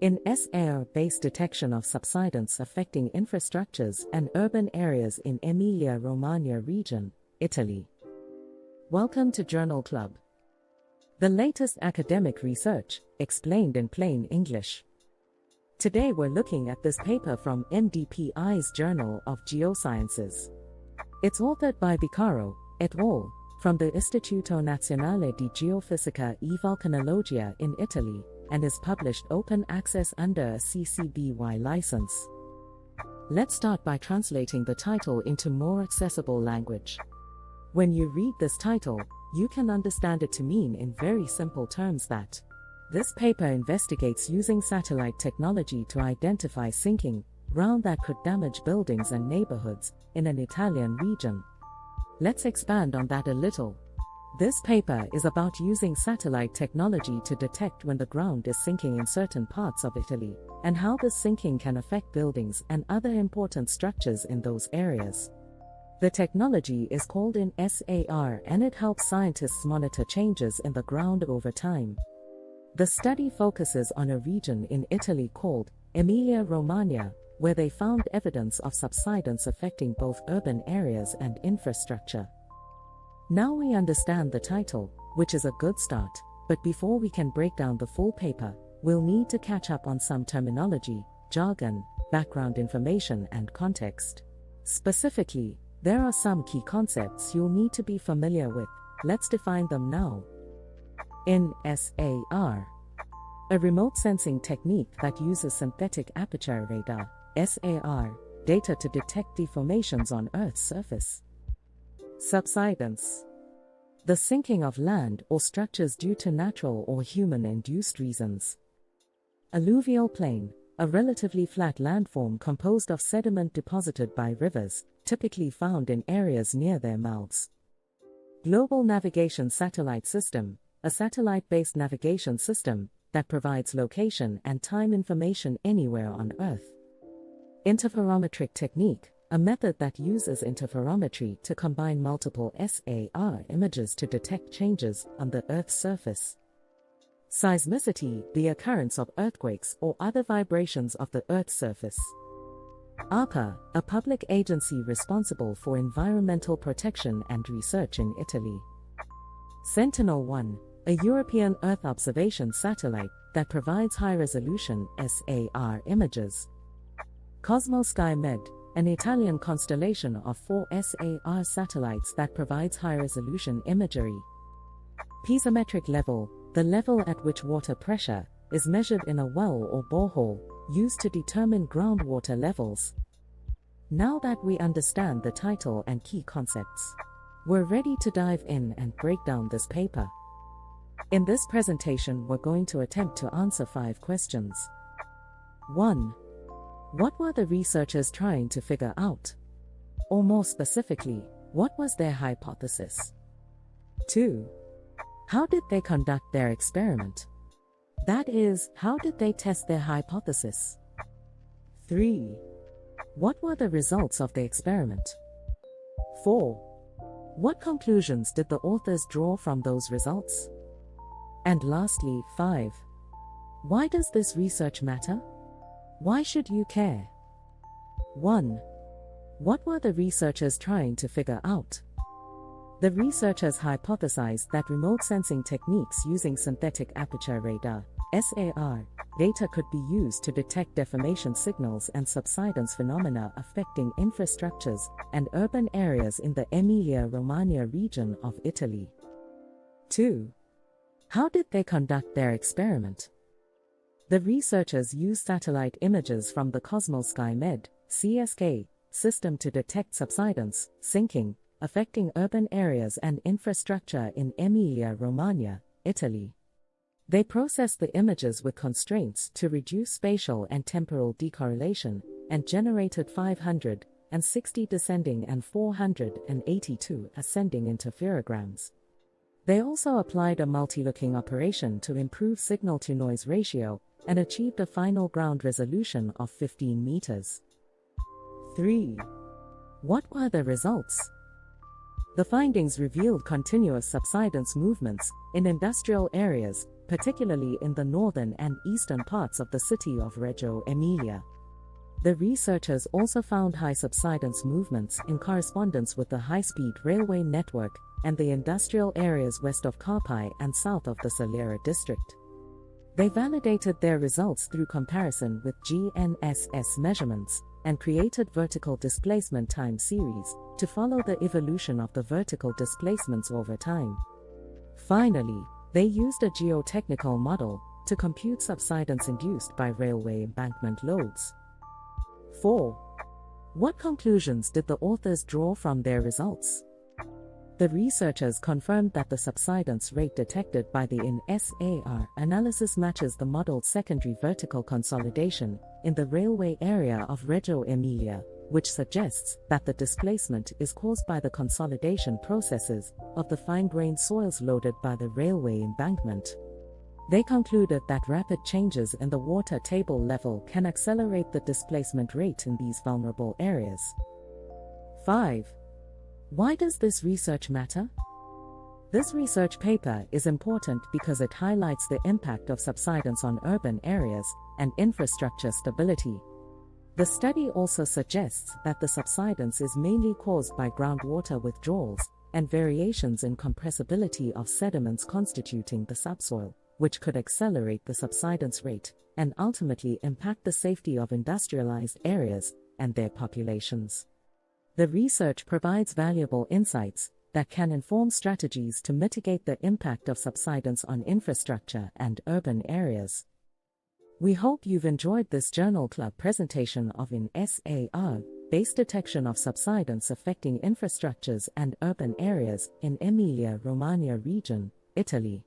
In InSAR-Based detection of subsidence affecting infrastructures and urban areas in Emilia-Romagna region, Italy. Welcome to Journal Club. The latest academic research, explained in plain English. Today we're looking at this paper from MDPI's Journal of Geosciences. It's authored by Pirple, et al., from the Istituto Nazionale di Geofisica e Vulcanologia in Italy, and is published open access under a CC BY license. Let's start by translating the title into more accessible language. When you read this title, you can understand it to mean in very simple terms that this paper investigates using satellite technology to identify sinking ground that could damage buildings and neighborhoods in an Italian region. Let's expand on that a little. This paper is about using satellite technology to detect when the ground is sinking in certain parts of Italy, and how this sinking can affect buildings and other important structures in those areas. The technology is called InSAR, and it helps scientists monitor changes in the ground over time. The study focuses on a region in Italy called Emilia-Romagna, where they found evidence of subsidence affecting both urban areas and infrastructure. Now we understand the title, which is a good start, but before we can break down the full paper, we'll need to catch up on some terminology, jargon, background information and context. Specifically, there are some key concepts you'll need to be familiar with. Let's define them now. InSAR, a remote sensing technique that uses synthetic aperture radar (SAR) data to detect deformations on Earth's surface. Subsidence, the sinking of land or structures due to natural or human-induced reasons. Alluvial plain, a relatively flat landform composed of sediment deposited by rivers, typically found in areas near their mouths. Global navigation satellite system, a satellite-based navigation system that provides location and time information anywhere on Earth. Interferometric technique, a method that uses interferometry to combine multiple SAR images to detect changes on the Earth's surface. Seismicity, the occurrence of earthquakes or other vibrations of the Earth's surface. ARPA, a public agency responsible for environmental protection and research in Italy. Sentinel-1, a European Earth observation satellite that provides high-resolution SAR images. CosmoSky-Med, an Italian constellation of 4 SAR satellites that provides high-resolution imagery. Piezometric level, the level at which water pressure is measured in a well or borehole, used to determine groundwater levels. Now that we understand the title and key concepts, we're ready to dive in and break down this paper. In this presentation, we're going to attempt to answer 5 questions. 1. What were the researchers trying to figure out? Or more specifically, what was their hypothesis? 2. How did they conduct their experiment? That is, how did they test their hypothesis? 3. What were the results of the experiment? 4. What conclusions did the authors draw from those results? And lastly, 5. Why does this research matter? Why should you care? 1. What were the researchers trying to figure out? The researchers hypothesized that remote sensing techniques using synthetic aperture radar (SAR) data could be used to detect deformation signals and subsidence phenomena affecting infrastructures and urban areas in the Emilia-Romagna region of Italy. 2. How did they conduct their experiment? The researchers used satellite images from the CosmoSky-Med (CSK) system to detect subsidence, sinking, affecting urban areas and infrastructure in Emilia-Romagna, Italy. They processed the images with constraints to reduce spatial and temporal decorrelation, and generated 560 descending and 482 ascending interferograms. They also applied a multi-looking operation to improve signal-to-noise ratio, and achieved a final ground resolution of 15 meters. 3. What were the results? The findings revealed continuous subsidence movements in industrial areas, particularly in the northern and eastern parts of the city of Reggio Emilia. The researchers also found high subsidence movements in correspondence with the high-speed railway network and the industrial areas west of Carpi and south of the Salera district. They validated their results through comparison with GNSS measurements and created vertical displacement time series to follow the evolution of the vertical displacements over time. Finally, they used a geotechnical model to compute subsidence induced by railway embankment loads. 4. What conclusions did the authors draw from their results? The researchers confirmed that the subsidence rate detected by the InSAR analysis matches the modeled secondary vertical consolidation in the railway area of Reggio Emilia, which suggests that the displacement is caused by the consolidation processes of the fine-grained soils loaded by the railway embankment. They concluded that rapid changes in the water table level can accelerate the displacement rate in these vulnerable areas. 5. Why does this research matter? This research paper is important because it highlights the impact of subsidence on urban areas and infrastructure stability. The study also suggests that the subsidence is mainly caused by groundwater withdrawals and variations in compressibility of sediments constituting the subsoil, which could accelerate the subsidence rate and ultimately impact the safety of industrialized areas and their populations. The research provides valuable insights that can inform strategies to mitigate the impact of subsidence on infrastructure and urban areas. We hope you've enjoyed this Journal Club presentation of InSAR-Based detection of subsidence affecting infrastructures and urban areas in Emilia-Romagna region, Italy.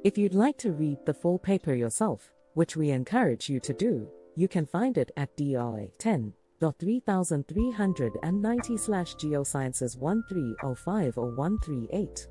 If you'd like to read the full paper yourself, which we encourage you to do, you can find it at DRA 10.3390/Geosciences 1305 or 138.